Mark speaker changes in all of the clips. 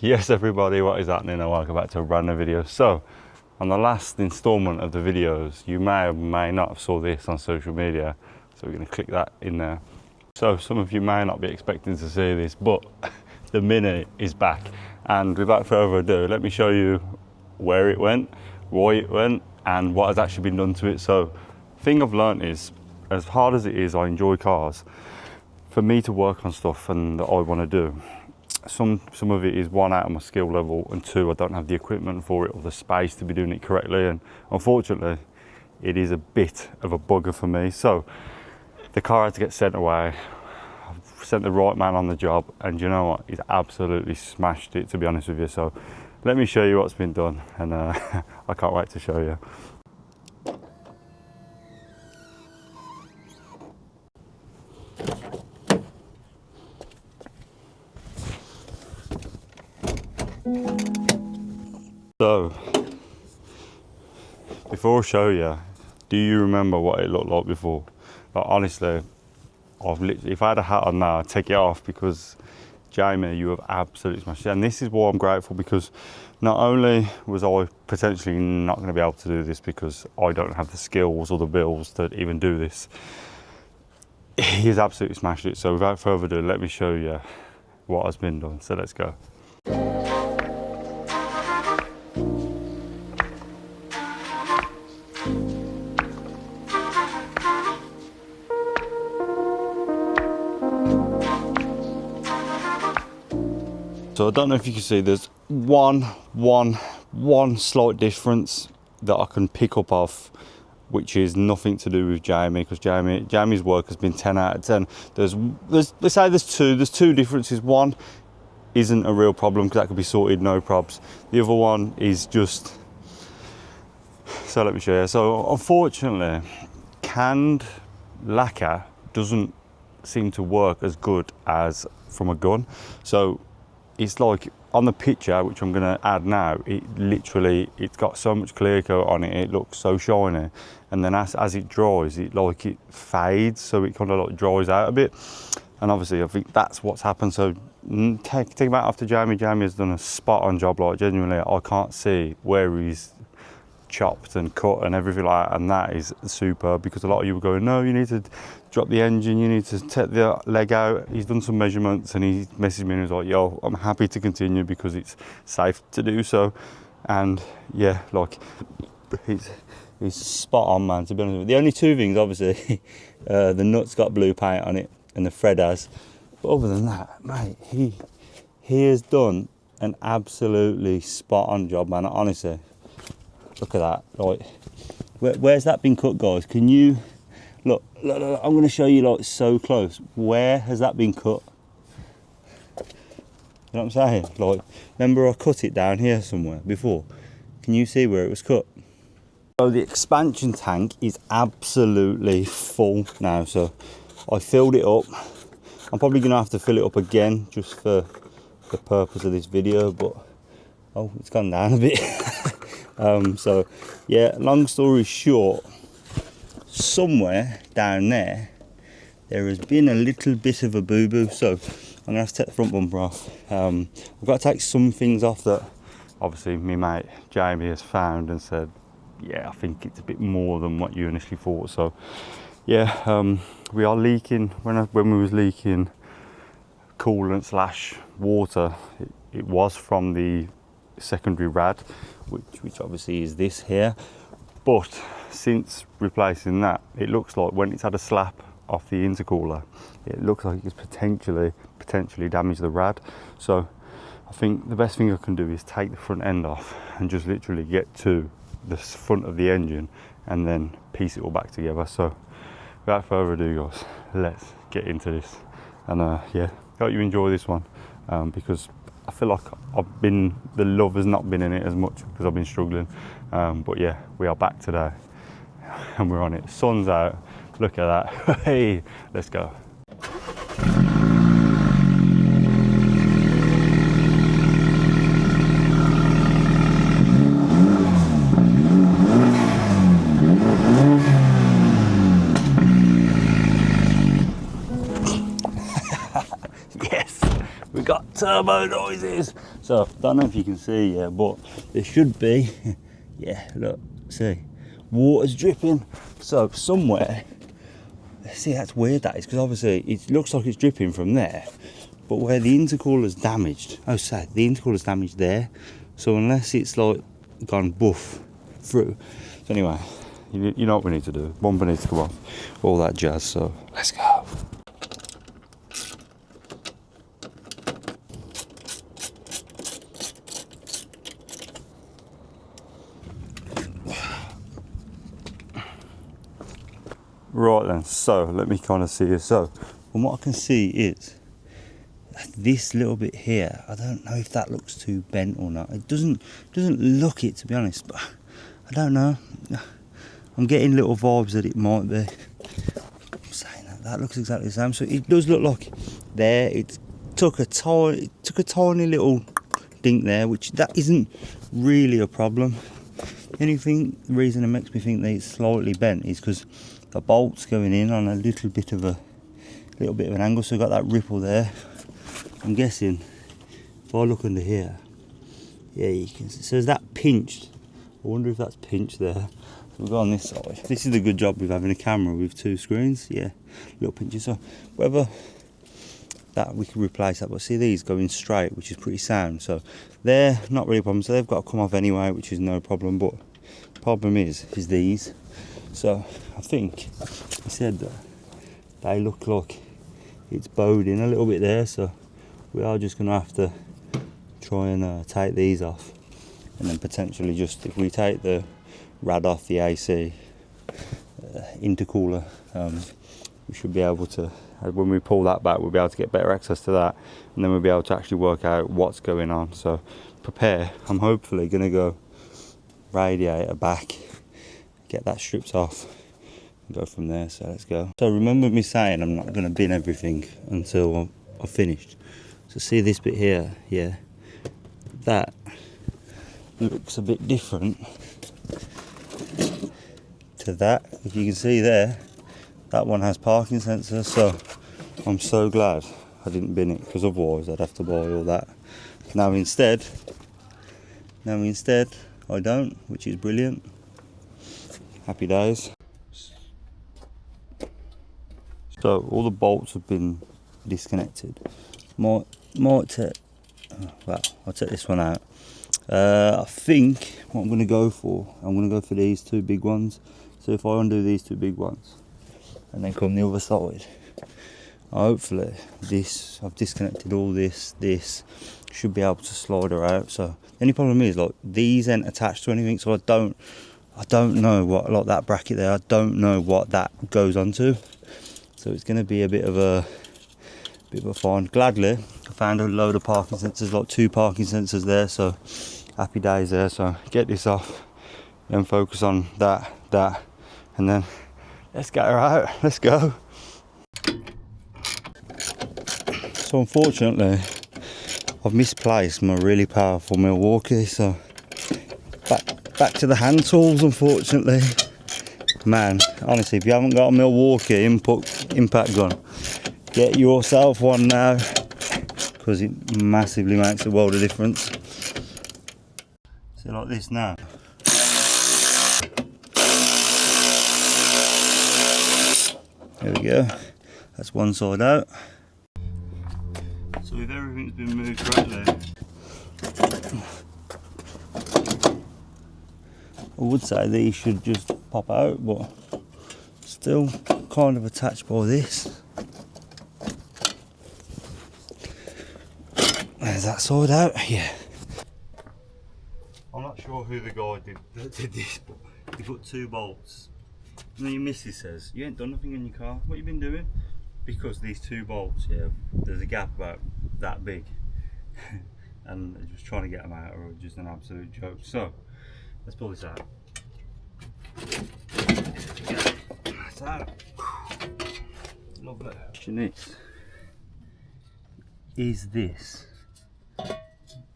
Speaker 1: Yes everybody, what is happening and welcome back to a brand new video. So on the last installment of the videos, you may or may not have saw this on social media, so we're going to click that in there. So some of you may not be expecting to see this, but the Mini is back, and without further ado, let me show you where it went, why it went, and what has actually been done to it. So the thing I've learned is, as hard as it is, I enjoy cars. For me to work on stuff and that I want to do, some of it is one, out of my skill level, and two, I don't have the equipment for it or the space to be doing it correctly, and unfortunately it is a bit of a bugger for me. So the car had to get sent away. I've sent the right man on the job, and you know what, he's absolutely smashed it, to be honest with you. So let me show you what's been done, and I can't wait to show you. So, before I show you, do you remember what it looked like before? Like, honestly, if I had a hat on now, I'd take it off, because Jamie, you have absolutely smashed it. And this is why I'm grateful, because not only was I potentially not going to be able to do this because I don't have the skills or the bills to even do this, he's absolutely smashed it. So without further ado, let me show you what has been done. So let's go. So I don't know if you can see, there's one slight difference that I can pick up off, which is nothing to do with Jamie, because Jamie's work has been 10 out of 10. Let's say there's two differences. One isn't a real problem because that could be sorted, no probs. The other one is just, so let me show you. So unfortunately, canned lacquer doesn't seem to work as good as from a gun. So it's like on the picture, which I'm going to add now, it's got so much clear coat on it, it looks so shiny, and then as it dries, it fades, so it kind of like dries out a bit. And obviously I think that's what's happened. So take that after Jamie has done a spot on job. Like, genuinely, I can't see where he's chopped and cut and everything like that, and that is superb, because a lot of you were going, no, you need to drop the engine, you need to take the leg out. He's done some measurements and he messaged me and was like, yo, I'm happy to continue because it's safe to do so. And yeah, like, he's spot on, man, to be honest with you. The only two things, obviously, the nut's got blue paint on it and the thread has, but other than that, mate, he has done an absolutely spot on job, man. Honestly, look at that. Like, where's that been cut, guys? Can you look, I'm going to show you, like, so close. Where has that been cut? You know what I'm saying? Like, remember I cut it down here somewhere before? Can you see where it was cut? So the expansion tank is absolutely full now. So I filled it up. I'm probably going to have to fill it up again just for the purpose of this video, but oh, it's gone down a bit. So yeah, long story short, somewhere down there has been a little bit of a boo-boo, so I'm gonna have to take the front bumper off. I've got to take some things off that obviously my mate Jamie has found and said, yeah, I think it's a bit more than what you initially thought. So yeah, we are leaking, when we was leaking coolant / water, it was from the secondary rad, which obviously is this here. But since replacing that, it looks like when it's had a slap off the intercooler, it looks like it's potentially damaged the rad. So I think the best thing I can do is take the front end off and just literally get to the front of the engine and then piece it all back together. So without further ado, guys, let's get into this. And yeah, hope you enjoy this one, because I feel like the love has not been in it as much because I've been struggling. But yeah, we are back today and we're on it. Sun's out, look at that. Hey, let's go. Yes, we got turbo noises. So don't know if you can see, yeah, but there should be, yeah, look, see, water's dripping. So somewhere, see, that's weird that is, because obviously it looks like it's dripping from there, but where the intercooler's damaged, oh sorry, the intercooler's damaged there, so unless it's like gone buff through. So anyway, you know what we need to do, bumper needs to come off, all that jazz, so let's go. Right then, so let me kind of see it. So from what I can see is this little bit here, I don't know if that looks too bent or not. It doesn't look it, to be honest, but I don't know. I'm getting little vibes that it might be. I'm saying that looks exactly the same. So it does look like there it took a tiny little dink there, which that isn't really a problem. The reason it makes me think that it's slightly bent is because the bolt's going in on a little bit of an angle, so we've got that ripple there. I'm guessing if I look under here, yeah, you can see, so is that pinched? I wonder if that's pinched there. So we'll go on this side. This is the good job with having a camera with two screens, yeah, little pinches. So whether that we can replace that, but see these going straight, which is pretty sound. So they're not really a problem, so they've got to come off anyway, which is no problem. But the problem is these. So I think I said that they look like it's bowed in a little bit there, so we are just going to have to try and take these off, and then potentially just, if we take the rad off the AC intercooler, we should be able to, when we pull that back, we'll be able to get better access to that, and then we'll be able to actually work out what's going on. So prepare, I'm hopefully going to go radiator back, get that stripped off and go from there. So let's go. So remember me saying I'm not going to bin everything until I've finished. So see this bit here, yeah, that looks a bit different to that. If you can see there, that one has parking sensors, so I'm so glad I didn't bin it, because otherwise I'd have to buy all that. Now instead I don't, which is brilliant. Happy days. So all the bolts have been disconnected. Well, I'll take this one out. I think what I'm going to go for these two big ones. So if I undo these two big ones and then come the other side, hopefully I've disconnected all this should be able to slide her out. So the only problem is, like, these ain't attached to anything, so I don't know what, like that bracket there, I don't know what that goes onto. So it's going to be a bit of a find. Gladly, I found a load of parking sensors, like 2 parking sensors there, so happy days there. So get this off, then focus on that, and then let's get her out. Let's go. So unfortunately, I've misplaced my really powerful Milwaukee, so back to the hand tools, unfortunately. Man, honestly, if you haven't got a Milwaukee impact gun, get yourself one now, because it massively makes a world of difference. So like this now. There we go, that's one side out. So if everything's been moved correctly, I would say these should just pop out, but still kind of attached by this. There's that side out, yeah. I'm not sure who the guy that did this, but he put 2 bolts. And then your missus says, you ain't done nothing in your car, what you been doing? Because these 2 bolts, yeah, there's a gap about that big. And they're just trying to get them out, or just an absolute joke. So, let's pull this out. That's out. Lovely. Question is this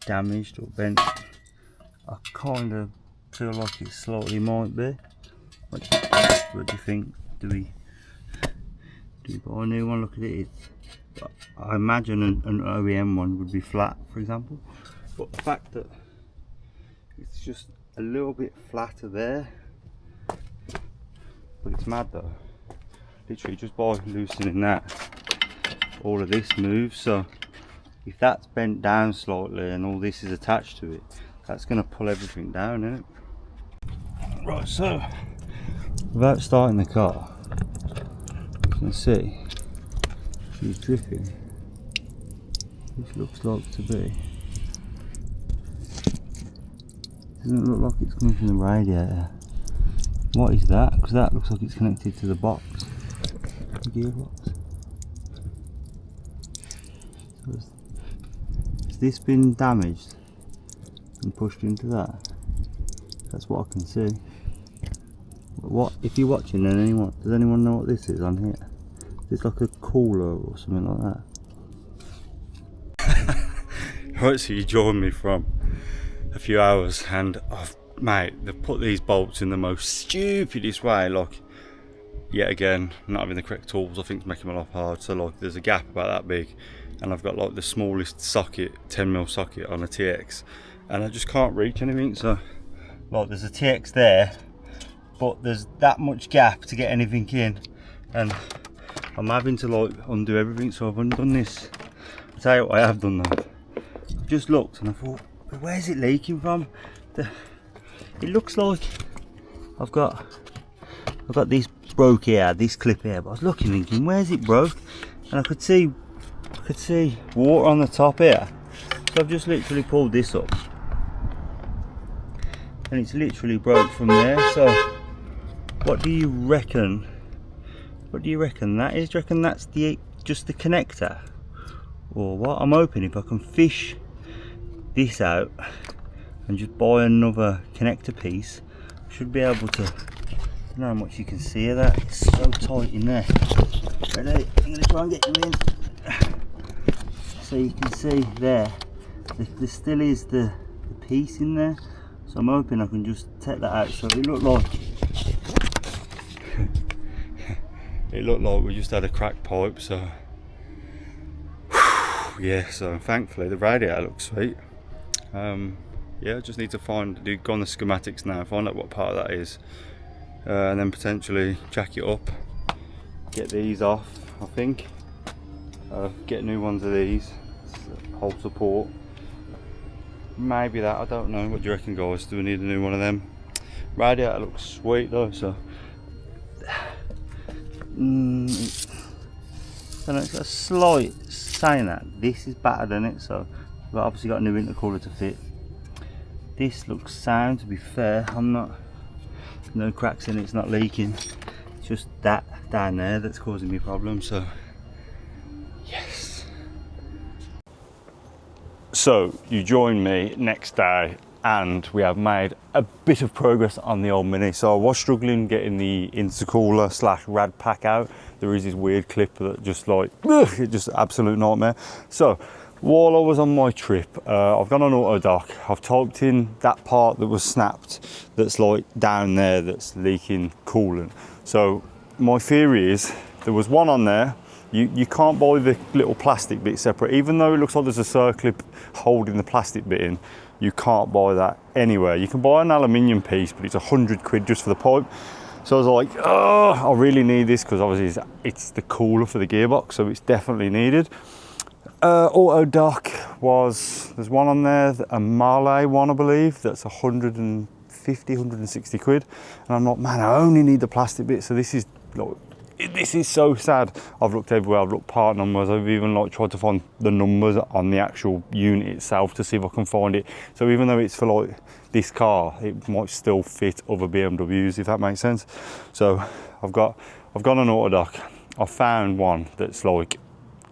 Speaker 1: damaged or bent? I kind of feel like it slightly might be. What do you think? Do Do we buy a new one? Look at it. I imagine an OEM one would be flat, for example. But the fact that it's just a little bit flatter there, but it's mad though. Literally just by loosening that, all of this moves. So if that's bent down slightly and all this is attached to it, that's going to pull everything down, isn't it? Right, so without starting the car, you can see she's dripping, which looks like to be. Doesn't look like it's coming from the radiator. What is that? Because that looks like it's connected to the box, the gearbox. So has this been damaged and pushed into that? That's what I can see. But what if you're watching? Then does anyone know what this is on here? It's like a cooler or something like that. Right, so you joined me from a few hours, and mate, they've put these bolts in the most stupidest way. Like, yet again, not having the correct tools, I think, is making my life hard. So like, there's a gap about that big, and I've got like the smallest socket, 10mm socket on a TX, and I just can't reach anything. So like, there's a TX there, but there's that much gap to get anything in, and I'm having to like undo everything. So I've undone this. I'll tell you what I have done though. I've just looked and I thought, where's it leaking from? It looks like I've got this broke here, this clip here, but I was looking thinking, where's it broke? And I could see water on the top here. So I've just literally pulled this up, and it's literally broke from there. So what do you reckon? What do you reckon that is? Do you reckon that's just the connector, or what? I'm hoping if I can fish this out and just buy another connector piece, I should be able to. I don't know how much you can see of that. It's so tight in there. Ready? I'm going to try and get you in. So you can see there still is the piece in there. So I'm hoping I can just take that out. So it looked like we just had a cracked pipe. So yeah. So thankfully the radiator looks sweet. Yeah, I just need to go on the schematics now, find out what part of that is, and then potentially jack it up, get these off. I think get new ones of these, whole support, maybe that, I don't know. What do you reckon, guys? Do we need a new one of them? Radiator looks sweet though, so I don't know, it's got a slight saying that this is better than it, so we've obviously got a new intercooler to fit. This looks sound, to be fair. No cracks in it, it's not leaking. It's just that down there that's causing me problems, so yes. So you join me next day and we have made a bit of progress on the old Mini. So I was struggling getting the intercooler / rad pack out. There is this weird clip that just like, it's just absolute nightmare. So while I was on my trip, I've gone on AutoDock, I've typed in that part that was snapped, that's like down there, that's leaking coolant. So my theory is, there was one on there. You can't buy the little plastic bit separate, even though it looks like there's a circlip holding the plastic bit in. You can't buy that anywhere. You can buy an aluminium piece, but it's £100 just for the pipe. So I was like, oh, I really need this, because obviously it's the cooler for the gearbox, so it's definitely needed. AutoDock there's one on there, a Marley one I believe, that's 160 quid, and I'm like, man, I only need the plastic bit. So this is so sad. I've looked everywhere, I've looked part numbers, I've even like tried to find the numbers on the actual unit itself to see if I can find it. So even though it's for like this car, it might still fit other BMWs, if that makes sense. So I've gone on AutoDock, I found one that's like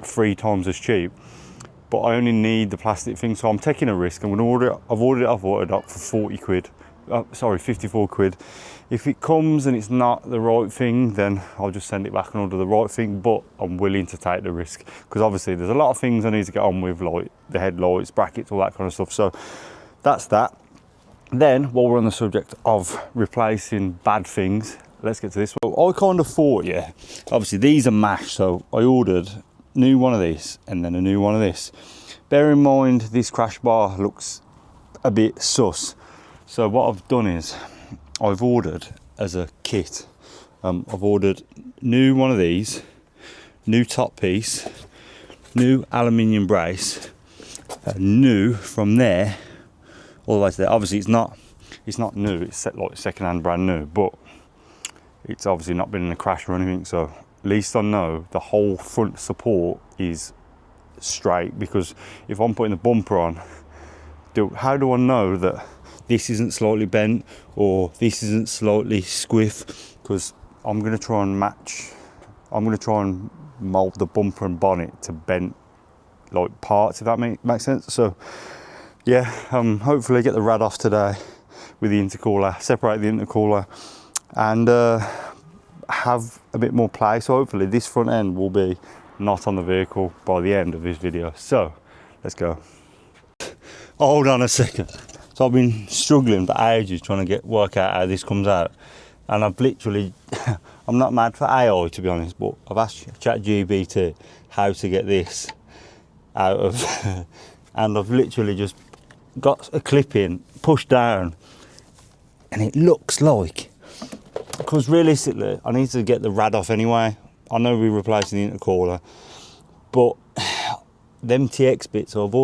Speaker 1: 3 times as cheap, but I only need the plastic thing, so I'm taking a risk. I'm going to I've ordered it off AutoDock for 54 quid. If it comes and it's not the right thing, then I'll just send it back and order the right thing, but I'm willing to take the risk, because obviously there's a lot of things I need to get on with, like the headlights, brackets, all that kind of stuff. So that's that. Then, while we're on the subject of replacing bad things, let's get to this one. I kind of thought, yeah, obviously these are mashed, so I ordered new one of these and then a new one of this. Bear in mind, this crash bar looks a bit sus. So what I've done is, I've ordered as a kit, I've ordered new one of these, new top piece, new aluminium brace, new from there all the way to there. Obviously it's not new, it's set like second hand brand new, but it's obviously not been in a crash or anything, so at least I know the whole front support is straight, because if I'm putting the bumper on, how do I know that this isn't slightly bent or this isn't slightly squiff? Because I'm going to try and mould the bumper and bonnet to bent like parts, if that makes sense. So yeah, hopefully get the rad off today with the intercooler, separate the intercooler, and have a bit more play. So hopefully this front end will be not on the vehicle by the end of this video. So let's go. Hold on a second. So I've been struggling for ages trying to work out how this comes out, and I've literally I'm not mad for AI, to be honest, but I've asked ChatGPT how to get this out of and I've literally just got a clip in, pushed down, and it looks like, because realistically I need to get the rad off anyway. I know we're replacing the intercooler, but them TX bits, so I've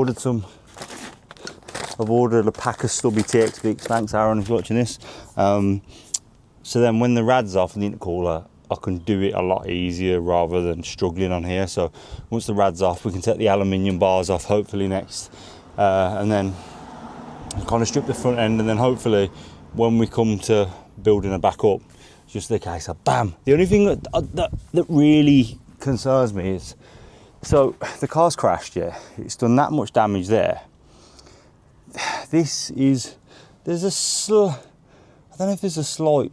Speaker 1: ordered a pack of stubby TX bits. Thanks Aaron if you're watching this. So then when the rad's off and the intercooler, I can do it a lot easier rather than struggling on here. So once the rad's off, we can take the aluminium bars off hopefully next, and then kind of strip the front end, and then hopefully when we come to building it back up, it's just the case of bam. The only thing that really concerns me is, so the car's crashed, yeah, it's done that much damage there. There's I don't know if there's a slight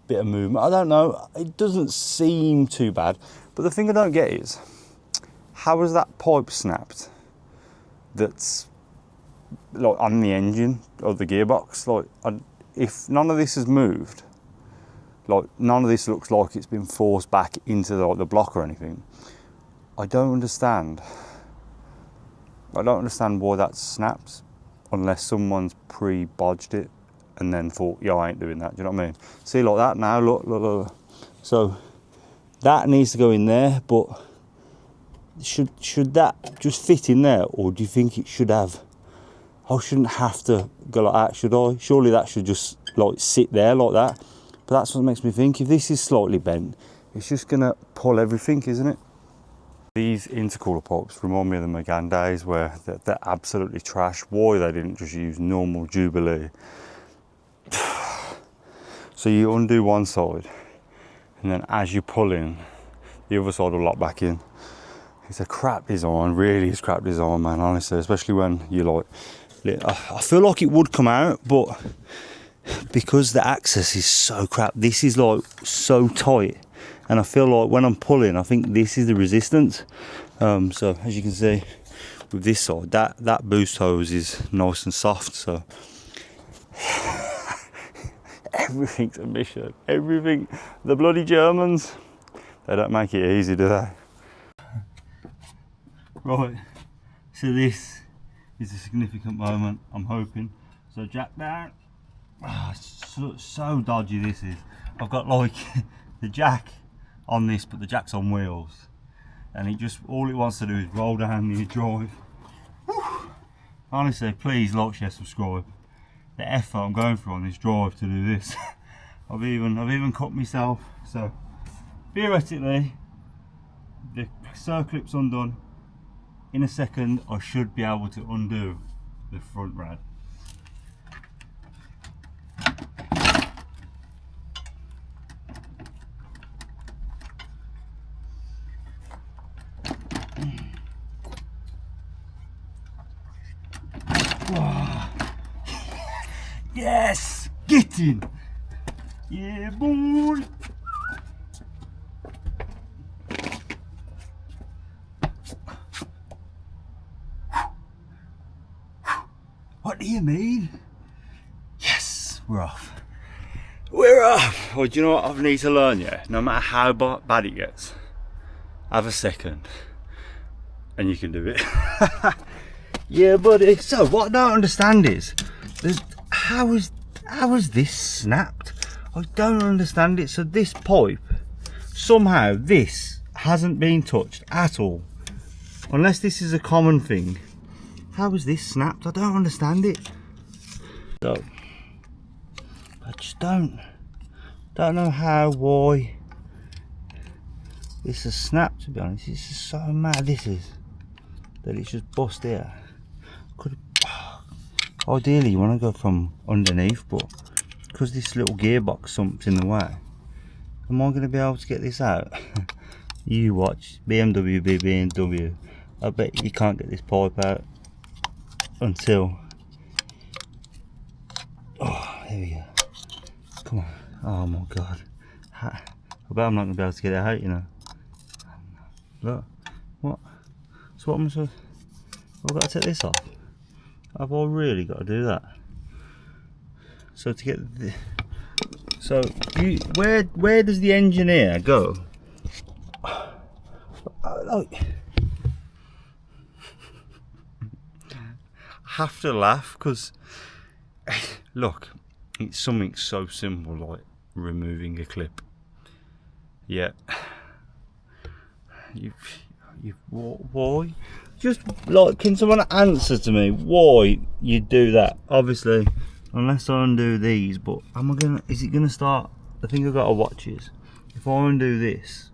Speaker 1: bit of movement, I don't know, it doesn't seem too bad, but the thing I don't get is, how has that pipe snapped that's like on the engine or the gearbox? Like, if none of this has moved, like none of this looks like it's been forced back into the block or anything, I don't understand why that snaps, unless someone's pre-bodged it and then thought, yeah, I ain't doing that. Do you know what I mean? See, like that now, look. So that needs to go in there, but should that just fit in there, or do you think it should have? I shouldn't have to go like that, should I? Surely that should just like sit there like that. But that's what makes me think, if this is slightly bent, it's just gonna pull everything, isn't it? These intercooler pipes remind me of the Megane days, where they're absolutely trash. Why they didn't just use normal Jubilee? So you undo one side, and then as you pull in, the other side will lock back in. It's a crap design, really is crap design, man, honestly, especially when you like, I feel like it would come out, but because the access is so crap, this is like so tight, and I feel like when I'm pulling, I think this is the resistance. So as you can see with this side, that boost hose is nice and soft, so everything's a mission. Everything. The bloody Germans, they don't make it easy, do they? Right, so this is a significant moment, I'm hoping. So jack down. So dodgy this is. I've got like the jack on this, but the jack's on wheels, and it just, all it wants to do is roll down the drive. Whew. Honestly, please like, share, subscribe. The effort I'm going through on this drive to do this. I've even cut myself. So theoretically, the circlip's undone. In a second, I should be able to undo the front rad. Yes! Get in! Yeah, boy! What do you mean? Yes, we're off. Whee! we're off. Oh, do you know what I need to learn? Yeah, no matter how bad it gets, have a second, and you can do it. Yeah, buddy. So what I don't understand is, how is this snapped? I don't understand it. So this pipe, somehow this hasn't been touched at all, unless this is a common thing. How is this snapped? I don't understand it. So I just don't know how, why this has snapped, to be honest. It's just so mad, this is, that it's just bust here. Ideally you want to go from underneath, but because this little gearbox sumps in the way, am I going to be able to get this out? You watch. BMW be BMW. I bet you can't get this pipe out until, oh, there we go. Come on. Oh my god. I bet I'm not going to be able to get it out, you know. Look. What? So what am I supposed to... I've got to take this off. Have I really got to do that? So to get the... So, where does the engineer go? Like... I have to laugh, because... Look, it's something so simple like removing a clip. Yeah. Why? Just like, can someone answer to me why you do that? Obviously, unless I undo these, but is it gonna start? The thing I've got to watch is, if I undo this,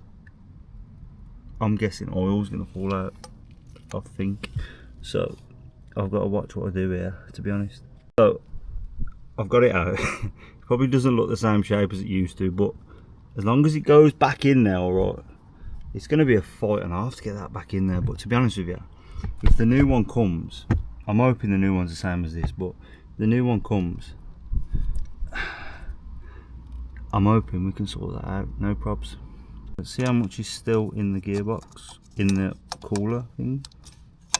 Speaker 1: I'm guessing oil's gonna fall out, I think. So I've got to watch what I do here, to be honest. So I've got it out. It probably doesn't look the same shape as it used to, but as long as it goes back in there, alright. It's going to be a fight and a half to get that back in there, but to be honest with you, if the new one comes, I'm hoping the new one's the same as this, but if the new one comes, I'm hoping we can sort that out, no probs. Let's see how much is still in the gearbox, in the cooler thing.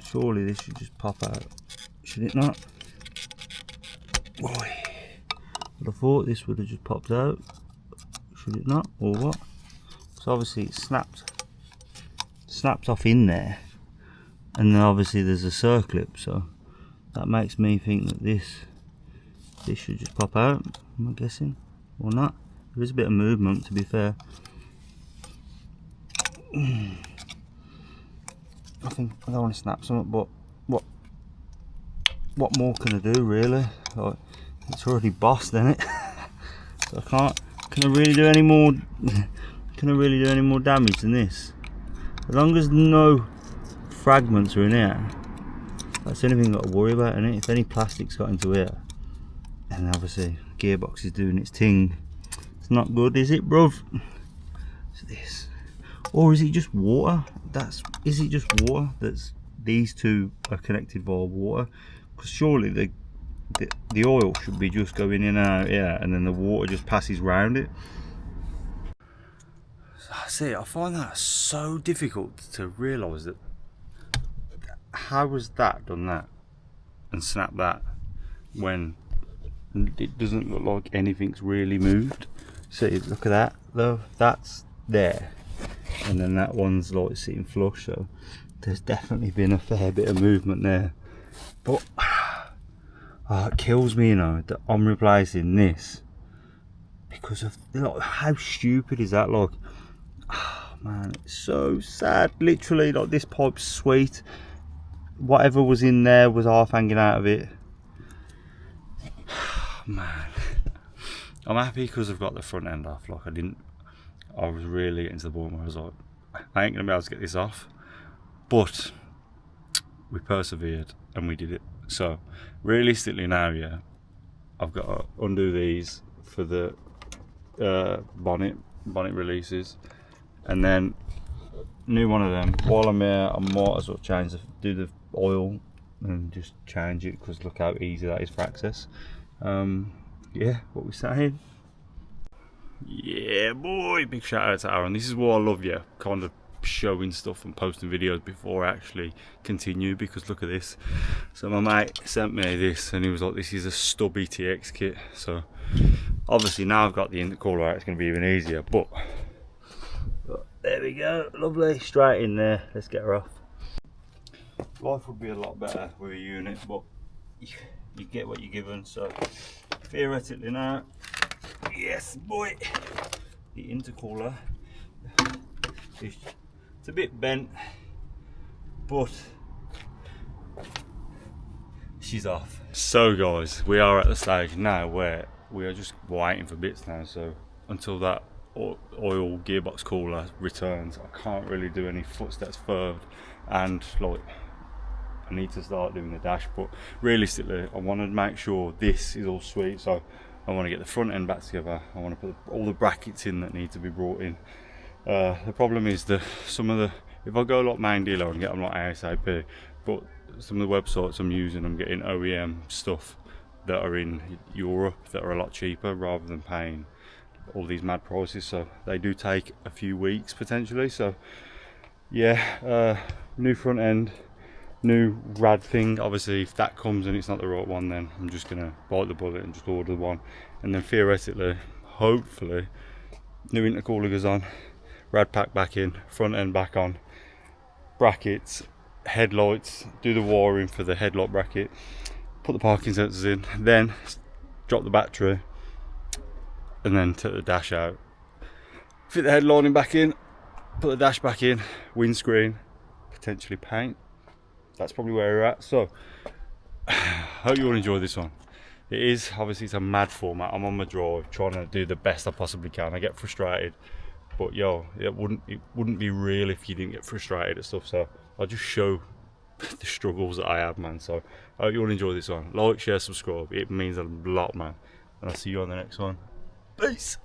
Speaker 1: Surely this should just pop out, should it not? Boy, I'd have thought this would have just popped out, should it not, or what? So obviously it snapped off in there, and then obviously there's a circlip, so that makes me think that this should just pop out, I'm guessing, or not. There is a bit of movement, to be fair. I think I don't want to snap something, but what more can I do, really? Like, it's already bossed, isn't it? So I can't. Can I really do any more? Can I really do any more damage than this? As long as no fragments are in here, that's the only thing I've got to worry about, innit? If any plastic's got into here, and obviously gearbox is doing its thing, it's not good, is it, bruv? It's this, or is it just water? Is it just water? That's, these two are connected via water, because surely the oil should be just going in and out here, and then the water just passes round it. See, I find that so difficult to realise that. How was that done that and snapped that when it doesn't look like anything's really moved? See, look at that though, that's there, and then that one's like sitting flush, so there's definitely been a fair bit of movement there. But it kills me, you know, that I'm replacing this because of, like, how stupid is that? Like, oh man, it's so sad. Literally, like, this pipe's sweet. Whatever was in there was half hanging out of it. Man, I'm happy because I've got the front end off. Like, I was really getting to the point where I was like, I ain't gonna be able to get this off. But we persevered and we did it. So realistically now, yeah, I've got to undo these for the bonnet releases, and then new one of them. While I'm here, I might as well do the oil and just change it, because look how easy that is for access. Yeah, what we saying? Yeah, boy, big shout out to Aaron. This is what I love, yeah, kind of showing stuff and posting videos before I actually continue, because look at this. So my mate sent me this and he was like, this is a stub ETX kit. So obviously now I've got the intercooler out, it's going to be even easier, but there we go, lovely, straight in there. Let's get her off. Life would be a lot better with a unit, but you get what you're given. So theoretically now, yes boy, the intercooler, it's a bit bent, but she's off. So guys, we are at the stage now where we are just waiting for bits now. So until that oil gearbox cooler returns, I can't really do any footsteps further, and like I need to start doing the dash. But realistically, I want to make sure this is all sweet. So I want to get the front end back together. I want to put all the brackets in that need to be brought in. The problem is that if I go like main dealer and get them like ASAP, but some of the websites I'm using, I'm getting OEM stuff that are in Europe that are a lot cheaper, rather than paying all these mad prices. So they do take a few weeks potentially. So yeah, new front end, new rad thing. Obviously if that comes and it's not the right one, then I'm just gonna bite the bullet and just order one, and then theoretically, hopefully, new intercooler goes on, rad pack back in, front end back on, brackets, headlights, do the wiring for the headlight bracket, put the parking sensors in, then drop the battery, and then take the dash out, fit the headlining back in, put the dash back in, windscreen, potentially paint. That's probably where we're at. So hope you all enjoy this one. It is obviously, it's a mad format. I'm on my drive trying to do the best I possibly can. I get frustrated, but yo, it wouldn't be real if you didn't get frustrated at stuff. So I'll just show the struggles that I have, man. So I hope you all enjoy this one. Like, share, subscribe, it means a lot, man, and I'll see you on the next one. Peace.